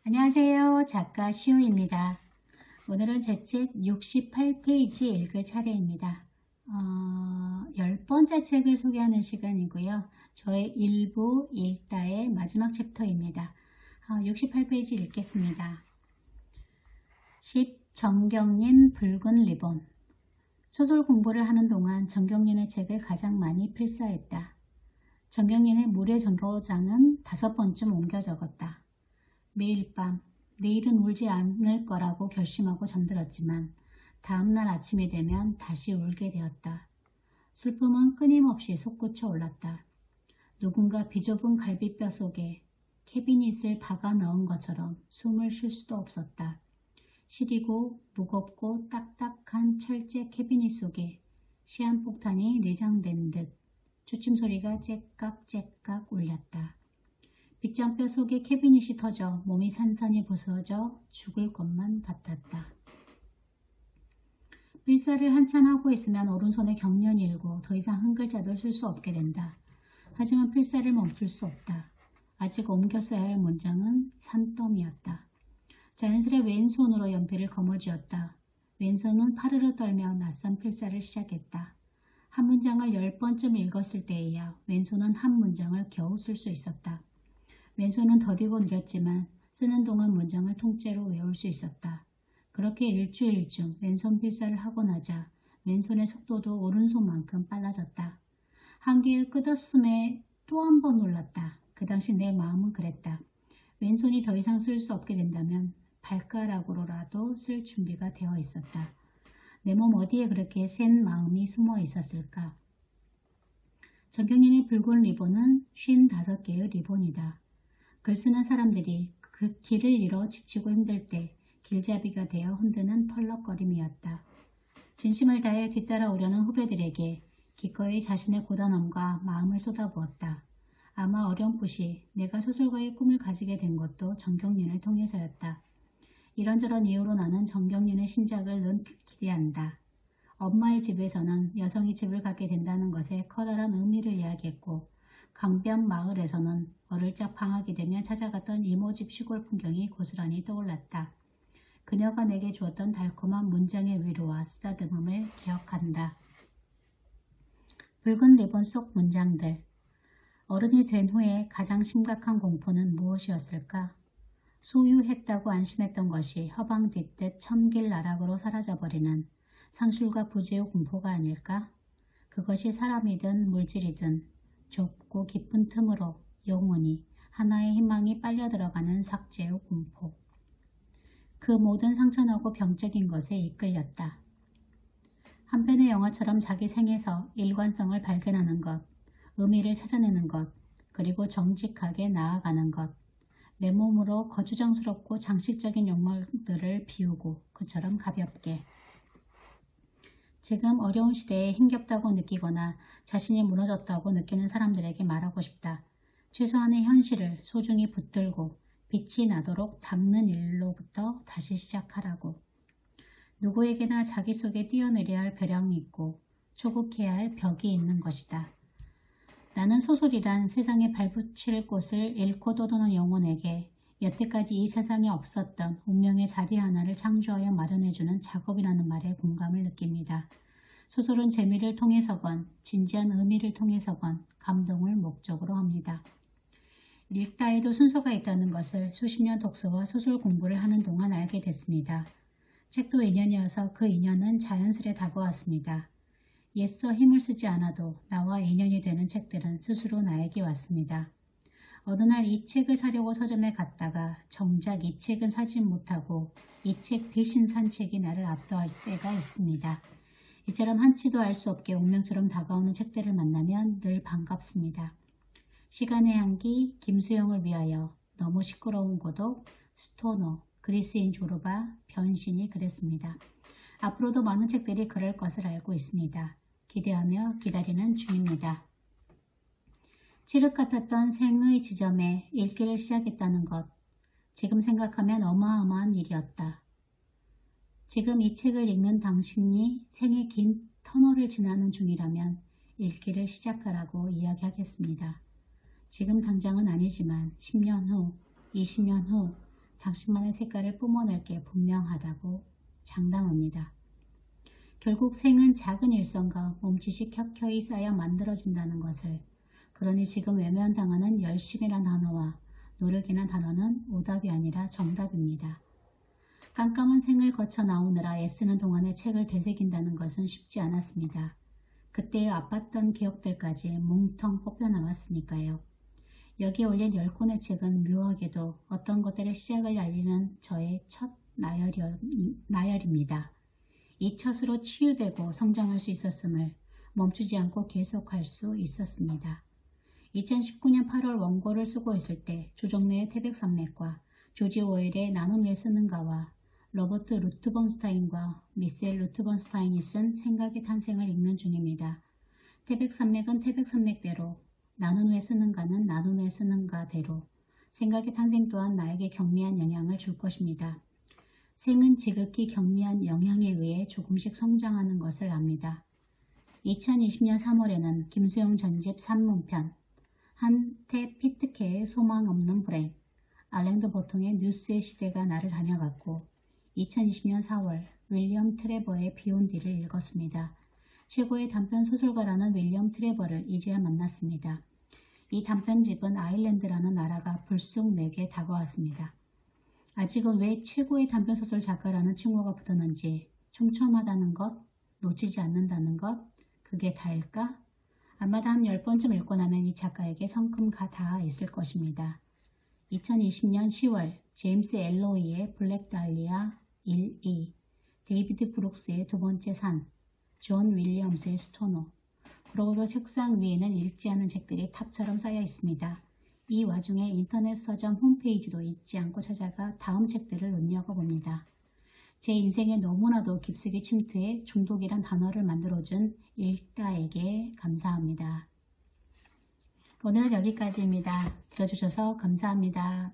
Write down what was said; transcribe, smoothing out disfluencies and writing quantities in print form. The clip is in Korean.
안녕하세요. 작가 시우입니다. 오늘은 제 책 68페이지 읽을 차례입니다. 10번째 책을 소개하는 시간이고요. 저의 1부 읽다의 마지막 챕터입니다. 68페이지 읽겠습니다. 10. 정경린 붉은 리본. 소설 공부를 하는 동안 정경린의 책을 가장 많이 필사했다. 정경린의 물의 정거장은 5번쯤 옮겨 적었다. 매일 밤 내일은 울지 않을 거라고 결심하고 잠들었지만 다음날 아침이 되면 다시 울게 되었다. 슬픔은 끊임없이 솟구쳐 올랐다. 누군가 비좁은 갈비뼈 속에 캐비닛을 박아 넣은 것처럼 숨을 쉴 수도 없었다. 시리고 무겁고 딱딱한 철제 캐비닛 속에 시한폭탄이 내장된 듯 주춤소리가 째깍째깍 울렸다. 빗장뼈 속에 캐비닛이 터져 몸이 산산이 부서져 죽을 것만 같았다. 필사를 한참 하고 있으면 오른손에 경련이 일고 더 이상 한 글자도 쓸 수 없게 된다. 하지만 필사를 멈출 수 없다. 아직 옮겨 써야 할 문장은 산더미였다. 자연스레 왼손으로 연필을 거머쥐었다. 왼손은 파르르 떨며 낯선 필사를 시작했다. 한 문장을 10번쯤 읽었을 때에야 왼손은 한 문장을 겨우 쓸 수 있었다. 왼손은 더디고 느렸지만 쓰는 동안 문장을 통째로 외울 수 있었다. 그렇게 일주일쯤 왼손 필사를 하고 나자 왼손의 속도도 오른손만큼 빨라졌다. 한계의 끝없음에 또 한 번 놀랐다. 그 당시 내 마음은 그랬다. 왼손이 더 이상 쓸 수 없게 된다면 발가락으로라도 쓸 준비가 되어 있었다. 내 몸 어디에 그렇게 센 마음이 숨어 있었을까? 정경린의 붉은 리본은 55개의 리본이다. 글 쓰는 사람들이 그 길을 잃어 지치고 힘들 때 길잡이가 되어 흔드는 펄럭거림이었다. 진심을 다해 뒤따라오려는 후배들에게 기꺼이 자신의 고단함과 마음을 쏟아부었다. 아마 어렴풋이 내가 소설가의 꿈을 가지게 된 것도 정경린을 통해서였다. 이런저런 이유로 나는 정경린의 신작을 늘 기대한다. 엄마의 집에서는 여성이 집을 갖게 된다는 것에 커다란 의미를 이야기했고 강변 마을에서는 어릴 적 방학이 되면 찾아갔던 이모집 시골 풍경이 고스란히 떠올랐다. 그녀가 내게 주었던 달콤한 문장의 위로와 쓰다듬음을 기억한다. 붉은 리본 속 문장들. 어른이 된 후에 가장 심각한 공포는 무엇이었을까? 소유했다고 안심했던 것이 허방짓듯 천길나락으로 사라져버리는 상실과 부재의 공포가 아닐까? 그것이 사람이든 물질이든 좁고 깊은 틈으로 영원히 하나의 희망이 빨려 들어가는 삭제의 공포. 그 모든 상처나고 병적인 것에 이끌렸다. 한편의 영화처럼 자기 생에서 일관성을 발견하는 것, 의미를 찾아내는 것, 그리고 정직하게 나아가는 것. 내 몸으로 거추장스럽고 장식적인 욕망들을 비우고 그처럼 가볍게. 지금 어려운 시대에 힘겹다고 느끼거나 자신이 무너졌다고 느끼는 사람들에게 말하고 싶다. 최소한의 현실을 소중히 붙들고 빛이 나도록 닦는 일로부터 다시 시작하라고. 누구에게나 자기 속에 뛰어내려야 할 벼랑이 있고 초국해야 할 벽이 있는 것이다. 나는 소설이란 세상에 발붙일 곳을 잃고 떠도는 영혼에게 여태까지 이 세상에 없었던 운명의 자리 하나를 창조하여 마련해주는 작업이라는 말에 공감을 느낍니다. 소설은 재미를 통해서건 진지한 의미를 통해서건 감동을 목적으로 합니다. 읽다에도 순서가 있다는 것을 수십 년 독서와 소설 공부를 하는 동안 알게 됐습니다. 책도 인연이어서 그 인연은 자연스레 다가왔습니다. 애써 힘을 쓰지 않아도 나와 인연이 되는 책들은 스스로 나에게 왔습니다. 어느 날 이 책을 사려고 서점에 갔다가 정작 이 책은 사지 못하고 이 책 대신 산 책이 나를 압도할 때가 있습니다. 이처럼 한치도 알 수 없게 운명처럼 다가오는 책들을 만나면 늘 반갑습니다. 시간의 향기, 김수영을 위하여, 너무 시끄러운 고독, 스토너, 그리스인 조르바, 변신이 그랬습니다. 앞으로도 많은 책들이 그럴 것을 알고 있습니다. 기대하며 기다리는 중입니다. 칠흑 같았던 생의 지점에 읽기를 시작했다는 것. 지금 생각하면 어마어마한 일이었다. 지금 이 책을 읽는 당신이 생의 긴 터널을 지나는 중이라면 읽기를 시작하라고 이야기하겠습니다. 지금 당장은 아니지만 10년 후, 20년 후 당신만의 색깔을 뿜어낼 게 분명하다고 장담합니다. 결국 생은 작은 일성과 몸짓이 켜켜이 쌓여 만들어진다는 것을, 그러니 지금 외면당하는 열심이란 단어와 노력이란 단어는 오답이 아니라 정답입니다. 깜깜한 생을 거쳐 나오느라 애쓰는 동안에 책을 되새긴다는 것은 쉽지 않았습니다. 그때의 아팠던 기억들까지 뭉텅 뽑혀 나왔으니까요. 여기에 올린 10권의 책은 묘하게도 어떤 것들의 시작을 알리는 저의 첫 나열입니다. 이 첫으로 치유되고 성장할 수 있었음을 멈추지 않고 계속할 수 있었습니다. 2019년 8월 원고를 쓰고 있을 때 조정래의 태백산맥과 조지 오웰의 나는 왜 쓰는가와 로버트 루트번스타인과 미셀 루트번스타인이 쓴 생각의 탄생을 읽는 중입니다. 태백산맥은 태백산맥대로, 나는 왜 쓰는가는 나는 왜 쓰는가대로 생각의 탄생 또한 나에게 경미한 영향을 줄 것입니다. 생은 지극히 경미한 영향에 의해 조금씩 성장하는 것을 압니다. 2020년 3월에는 김수영 전집 산문편, 한테 피트케의 소망 없는 불행, 알랭드 보통의 뉴스의 시대가 나를 다녀갔고 2020년 4월 윌리엄 트레버의 비욘디를 읽었습니다. 최고의 단편 소설가라는 윌리엄 트레버를 이제야 만났습니다. 이 단편집은 아일랜드라는 나라가 불쑥 내게 다가왔습니다. 아직은 왜 최고의 단편소설 작가라는 칭호가 붙었는지, 촘촘하다는 것, 놓치지 않는다는 것, 그게 다일까? 아마도 한 10번쯤 읽고 나면 이 작가에게 성큼 다 있을 것입니다. 2020년 10월 제임스 엘로이의 블랙 달리아 1, 2, 데이비드 브룩스의 두 번째 산, 존 윌리엄스의 스토너, 그러고도 책상 위에는 읽지 않은 책들이 탑처럼 쌓여 있습니다. 이 와중에 인터넷 서점 홈페이지도 잊지 않고 찾아가 다음 책들을 눈여겨봅니다. 제 인생에 너무나도 깊숙이 침투해 중독이란 단어를 만들어준 읽다에게 감사합니다. 오늘은 여기까지입니다. 들어주셔서 감사합니다.